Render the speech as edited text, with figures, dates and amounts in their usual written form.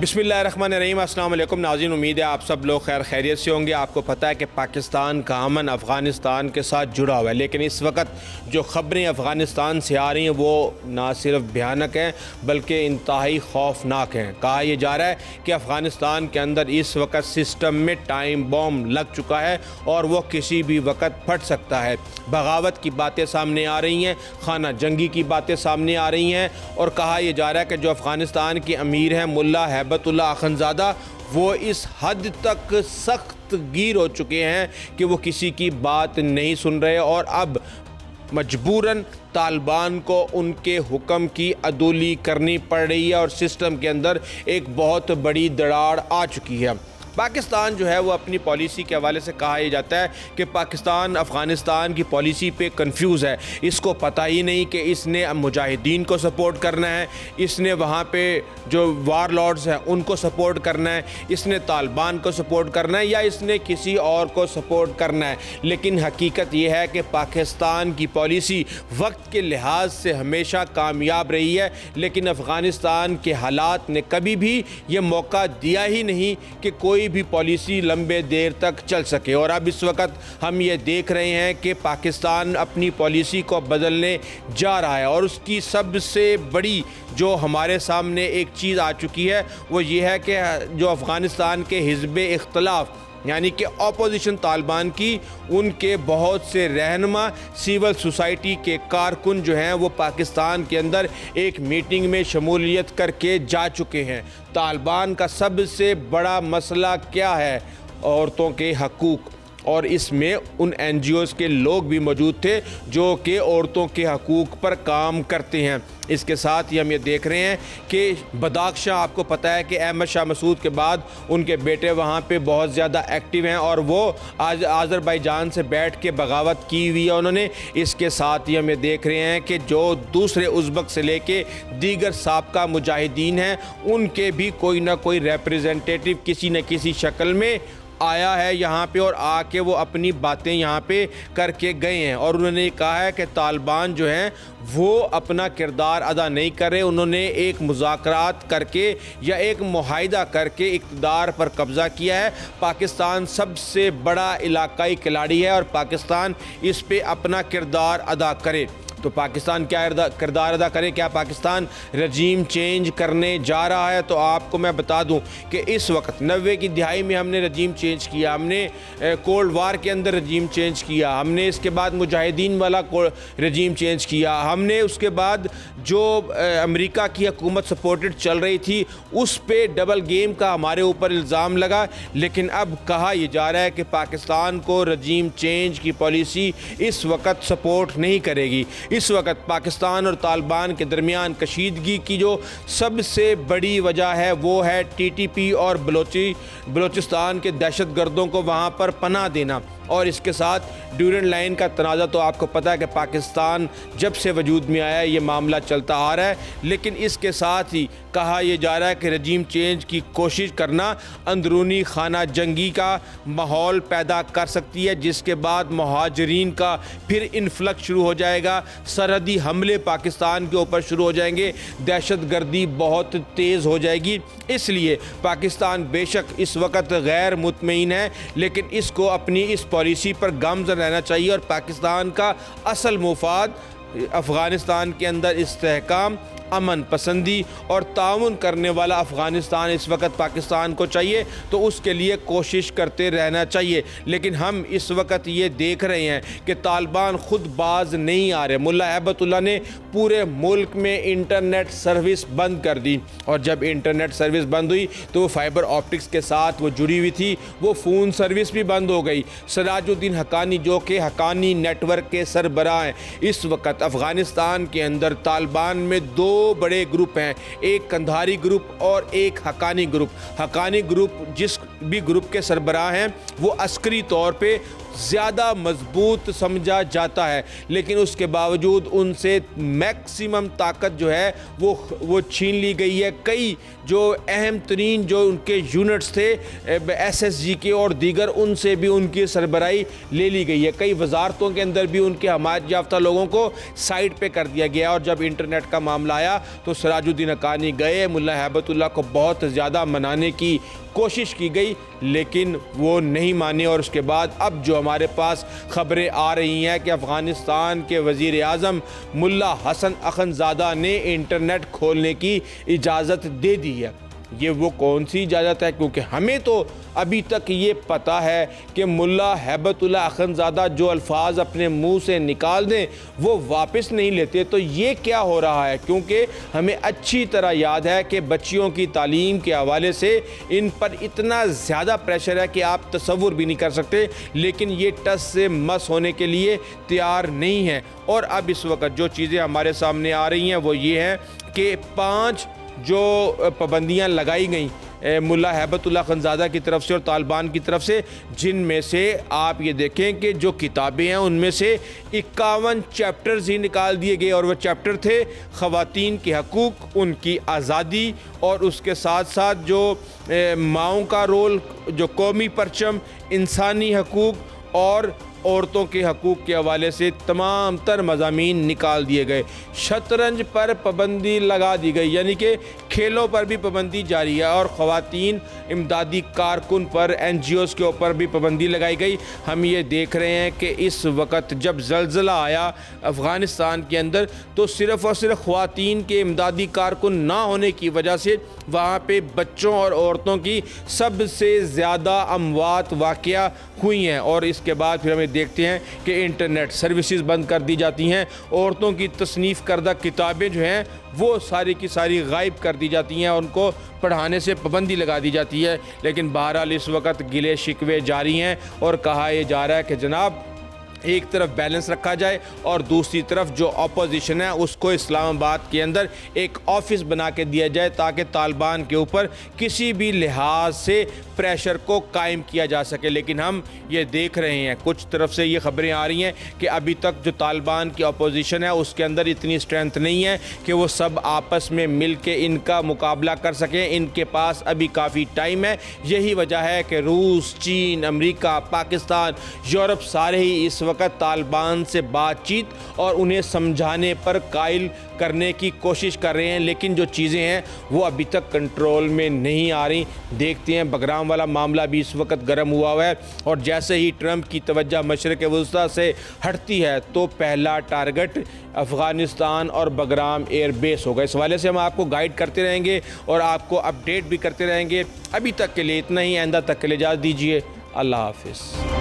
बिस्मिल्लाहिर्रहमानिर्रहीम। अस्सलाम वालेकुम नाज़रीन, उम्मीद है आप सब लोग खैर खैरियत से होंगे। आपको पता है कि पाकिस्तान का अमन अफ़गानिस्तान के साथ जुड़ा हुआ है, लेकिन इस वक्त जो ख़बरें अफ़गानिस्तान से आ रही हैं वो ना सिर्फ भयानक हैं बल्कि इंतहाई खौफनाक हैं। कहा यह जा रहा है कि अफ़गानिस्तान के अंदर इस वक्त सिस्टम में टाइम बॉम्ब लग चुका है और वो किसी भी वक्त फट सकता है। बगावत की बातें सामने आ रही हैं, खाना जंगी की बातें सामने आ रही हैं और कहा यह जा रहा है कि जो अफ़गानिस्तान के अमीर हैं मुल्ला हैबतुल्लाह अखंज़ादा, वो इस हद तक सख्त गिर हो चुके हैं कि वो किसी की बात नहीं सुन रहे और अब मजबूरन तालिबान को उनके हुक्म की अदुली करनी पड़ रही है और सिस्टम के अंदर एक बहुत बड़ी दरार आ चुकी है। पाकिस्तान जो है वो अपनी पॉलिसी के हवाले से कहा यह जाता है कि पाकिस्तान अफ़गानिस्तान की पॉलिसी पे कंफ्यूज है। इसको पता ही नहीं कि इसने मुजाहिदीन को सपोर्ट करना है, इसने वहाँ पे जो वार लॉर्ड्स हैं उनको सपोर्ट करना है, इसने तालिबान को सपोर्ट करना है या इसने किसी और को सपोर्ट करना है। लेकिन हकीकत यह है कि पाकिस्तान की पॉलिसी वक्त के लिहाज से हमेशा कामयाब रही है, लेकिन अफ़गानिस्तान के हालात ने कभी भी ये मौका दिया ही नहीं कि कोई भी पॉलिसी लंबे देर तक चल सके। और अब इस वक्त हम ये देख रहे हैं कि पाकिस्तान अपनी पॉलिसी को बदलने जा रहा है और उसकी सबसे बड़ी जो हमारे सामने एक चीज़ आ चुकी है वो ये है कि जो अफ़गानिस्तान के हिज़्ब इख्तिलाफ़ यानी कि अपोजिशन तालिबान की, उनके बहुत से रहनुमा सिविल सोसाइटी के कारकुन जो हैं वो पाकिस्तान के अंदर एक मीटिंग में शमूलियत करके जा चुके हैं। तालिबान का सबसे बड़ा मसला क्या है? औरतों के हकूक़, और इसमें उन NGOs के लोग भी मौजूद थे जो कि औरतों के हकूक़ पर काम करते हैं। इसके साथ ही हम ये देख रहे हैं कि बदाख्शां, आपको पता है कि अहमद शाह मसूद के बाद उनके बेटे वहाँ पे बहुत ज़्यादा एक्टिव हैं और वो आज आज़रबाईजान से बैठ के बगावत की हुई है उन्होंने। इसके साथ ही हम ये देख रहे हैं कि जो दूसरे उज़्बक से लेके दीगर साबका मुजाहिदीन हैं उनके भी कोई ना कोई रिप्रेजेंटेटिव किसी न किसी शक्ल में आया है यहाँ पे और आके वो अपनी बातें यहाँ पे करके गए हैं और उन्होंने कहा है कि तालिबान जो हैं वो अपना किरदार अदा नहीं कर रहे। उन्होंने एक मुज़ाकरात करके या एक मुआहिदा करके इक़्तिदार पर कब्ज़ा किया है। पाकिस्तान सबसे बड़ा इलाकाई खिलाड़ी है और पाकिस्तान इस पे अपना किरदार अदा करे। तो पाकिस्तान क्या किरदार अदा करे? क्या पाकिस्तान रजीम चेंज करने जा रहा है? तो आपको मैं बता दूं कि इस वक्त 90 की दिहाई में हमने रजीम चेंज किया, हमने कोल्ड वार के अंदर रजीम चेंज किया, हमने इसके बाद मुजाहिदीन वाला रजीम चेंज किया, हमने उसके बाद जो अमेरिका की हुकूमत सपोर्टेड चल रही थी उस पे डबल गेम का हमारे ऊपर इल्ज़ाम लगा। लेकिन अब कहा यह जा रहा है कि पाकिस्तान को रजीम चेंज की पॉलिसी इस वक्त सपोर्ट नहीं करेगी। इस वक्त पाकिस्तान और तालिबान के दरमियान कशीदगी की जो सबसे बड़ी वजह है वो है TTP और बलोचिस्तान के दहशत गर्दों को वहाँ पर पनाह देना। और इसके साथ ड्यूरेंट लाइन का तनाज़ा, तो आपको पता है कि पाकिस्तान जब से वजूद में आया है ये मामला चलता आ रहा है। लेकिन इसके साथ ही कहा यह जा रहा है कि रजीम चेंज की कोशिश करना अंदरूनी खाना जंगी का माहौल पैदा कर सकती है, जिसके बाद मुहाजिरीन का फिर इन्फ्लक्स शुरू हो जाएगा, सरहदी हमले पाकिस्तान के ऊपर शुरू हो जाएंगे, दहशत गर्दी बहुत तेज़ हो जाएगी। इसलिए पाकिस्तान बेशक इस वक्त गैर मुतमईन है, लेकिन इसको अपनी इस पॉलिसी पर गामज़न रहना चाहिए और पाकिस्तान का असल मुफाद अफ़गानिस्तान के अंदर इस्तेहकाम, अमन पसंदी और ताउन करने वाला अफ़गानिस्तान इस वक्त पाकिस्तान को चाहिए, तो उसके लिए कोशिश करते रहना चाहिए। लेकिन हम इस वक्त ये देख रहे हैं कि तालिबान खुद बाज नहीं आ रहे। मुल्ला हैबतुल्लाह ने पूरे मुल्क में इंटरनेट सर्विस बंद कर दी और जब इंटरनेट सर्विस बंद हुई तो वो फाइबर ऑप्टिक्स के साथ वो जुड़ी हुई थी, वो फ़ोन सर्विस भी बंद हो गई। सराजुद्दीन हक्कानी जो कि हक्कानी नेटवर्क के सरबराह हैं, इस वक्त अफ़गानिस्तान के अंदर तालिबान में दो बड़े ग्रुप हैं, एक कंधारी ग्रुप और एक हक्कानी ग्रुप। हक्कानी ग्रुप जिस भी ग्रुप के सरबराह हैं वो अस्करी तौर पे ज़्यादा मजबूत समझा जाता है, लेकिन उसके बावजूद उनसे मैक्सिमम ताकत जो है वो छीन ली गई है। कई जो अहम तरीन जो उनके यूनिट्स थे SSG के और दीगर, उनसे भी उनकी सरबराही ले ली गई है। कई वजारतों के अंदर भी उनके हमायत याफ्ता लोगों को साइड पे कर दिया गया। और जब इंटरनेट का मामला आया तो सिराजुद्दीन हक्कानी गए, मुल्ला हैबतुल्लाह को बहुत ज़्यादा मनाने की कोशिश की गई, लेकिन वो नहीं माने। और उसके बाद अब जो हमारे पास खबरें आ रही हैं कि अफ़गानिस्तान के वज़ीर आज़म मुल्ला हसन अखंज़ादा ने इंटरनेट खोलने की इजाज़त दे दी है। ये वो कौन सी इजाज़त है? क्योंकि हमें तो अभी तक ये पता है कि मुल्ला हैबतुल्लाह अखंज़ादा जो अल्फाज अपने मुंह से निकाल दें वो वापस नहीं लेते। तो ये क्या हो रहा है? क्योंकि हमें अच्छी तरह याद है कि बच्चियों की तालीम के हवाले से इन पर इतना ज़्यादा प्रेशर है कि आप तसव्वुर भी नहीं कर सकते, लेकिन ये टस से मस होने के लिए तैयार नहीं है। और अब इस वक्त जो चीज़ें हमारे सामने आ रही हैं वो ये हैं कि 5 जो पाबंदियां लगाई गई मुल्ला हैबतुल्लाह अखंज़ादा की तरफ से और तालिबान की तरफ से, जिनमें से आप ये देखें कि जो किताबें हैं उनमें से 51 चैप्टर्स ही निकाल दिए गए। और वो चैप्टर थे ख़वातीन के हकूक़, उनकी आज़ादी, और उसके साथ साथ जो माओं का रोल, जो कौमी परचम, इंसानी हकूक़ और औरतों के हकूक़ के हवाले से तमाम तर मज़ामीन निकाल दिए गए। शतरंज पर पाबंदी लगा दी गई, यानी कि खेलों पर भी पाबंदी जारी है। और ख़वातीन इमदादी कारकुन पर, NGOs के ऊपर भी पाबंदी लगाई गई। हम ये देख रहे हैं कि इस वक्त जब ज़लज़ला आया अफ़गानिस्तान के अंदर तो सिर्फ़ और सिर्फ ख़वातीन के इमदादी कारकुन ना होने की वजह से वहाँ पे बच्चों और औरतों की सबसे ज़्यादा अमवात वाक़या हुई हैं। और इसके बाद फिर हमें देखते हैं कि इंटरनेट सर्विसेज बंद कर दी जाती हैं, औरतों की तसनीफ़ करदा किताबें जो हैं वो सारी की सारी गायब कर दी जाती हैं, उनको पढ़ाने से पाबंदी लगा दी जाती है। लेकिन बहरहाल इस वक्त गिले शिकवे जारी हैं और कहा यह जा रहा है कि जनाब एक तरफ बैलेंस रखा जाए और दूसरी तरफ जो अपोजिशन है उसको इस्लामाबाद के अंदर एक ऑफिस बना के दिया जाए ताकि तालिबान के ऊपर किसी भी लिहाज से प्रेशर को कायम किया जा सके। लेकिन हम ये देख रहे हैं कुछ तरफ से ये खबरें आ रही हैं कि अभी तक जो तालिबान की अपोजिशन है उसके अंदर इतनी स्ट्रेंथ नहीं है कि वो सब आपस में मिल के इनका मुकाबला कर सकें। इनके पास अभी काफ़ी टाइम है। यही वजह है कि रूस, चीन, अमेरिका, पाकिस्तान, यूरोप सारे ही इस वक्त तालिबान से बातचीत और उन्हें समझाने पर कायल करने की कोशिश कर रहे हैं, लेकिन जो चीज़ें हैं वो अभी तक कंट्रोल में नहीं आ रही। देखते हैं, बगराम वाला मामला भी इस वक्त गर्म हुआ है और जैसे ही ट्रंप की तवज्जो मशरिक़ वस्ता से हटती है तो पहला टारगेट अफ़गानिस्तान और बगराम एयर बेस होगा। इस हवाले से हम आपको गाइड करते रहेंगे और आपको अपडेट भी करते रहेंगे। अभी तक के लिए इतना ही, आइंदा तक के लिए इजाज़त दीजिए। अल्लाह हाफ़िज़।